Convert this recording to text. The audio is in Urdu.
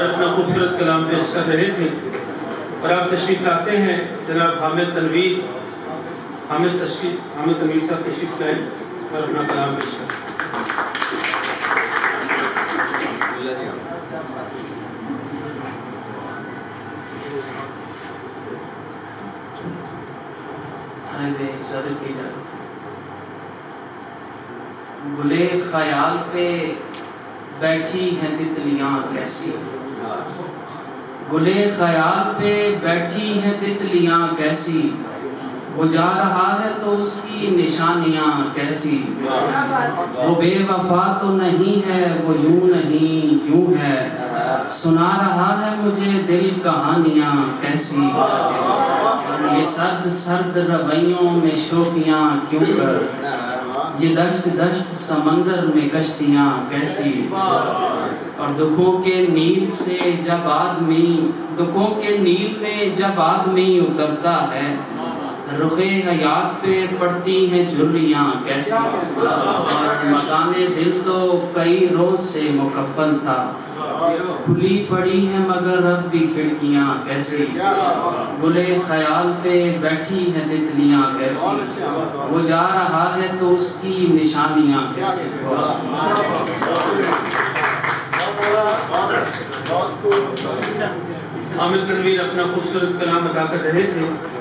اپنا خوبصورت کلام پیش کر رہے تھے اور آپ تشریف لاتے ہیں جناب حامد تنویر صاحب تشریف لائیں اور اپنا کلام پیش کریں۔ صاحب صدر کی اجازت سے گلے خیال پہ بیٹھی ہیں تتلیاں کیسی، گلے خیال پہ بیٹھی ہیں تتلیاں کیسی، وہ جا رہا ہے تو اس کی نشانیاں کیسی، وہ بے وفا تو نہیں ہے وہ یوں نہیں یوں ہے، سنا رہا ہے مجھے دل کہانیاں کیسی، یہ سرد سرد رویوں میں شوخیاں کیوں کر، یہ دشت دشت سمندر میں کشتیاں کیسی، اور دکھوں کے نیل سے جب آدمی اترتا ہے رخ حیات پہ پڑتی ہیں جھریاں کیسی، اور مکان دل تو کئی روز سے مکفن تھا، کھلی پڑی ہیں مگر اب بھی کھڑکیاں کیسی، گلے خیال پہ بیٹھی ہیں تتلیاں کیسی، وہ جا رہا ہے تو اس کی نشانیاں کیسی۔ حامد تنویر اپنا خوبصورت کلام ادا کر رہے تھے۔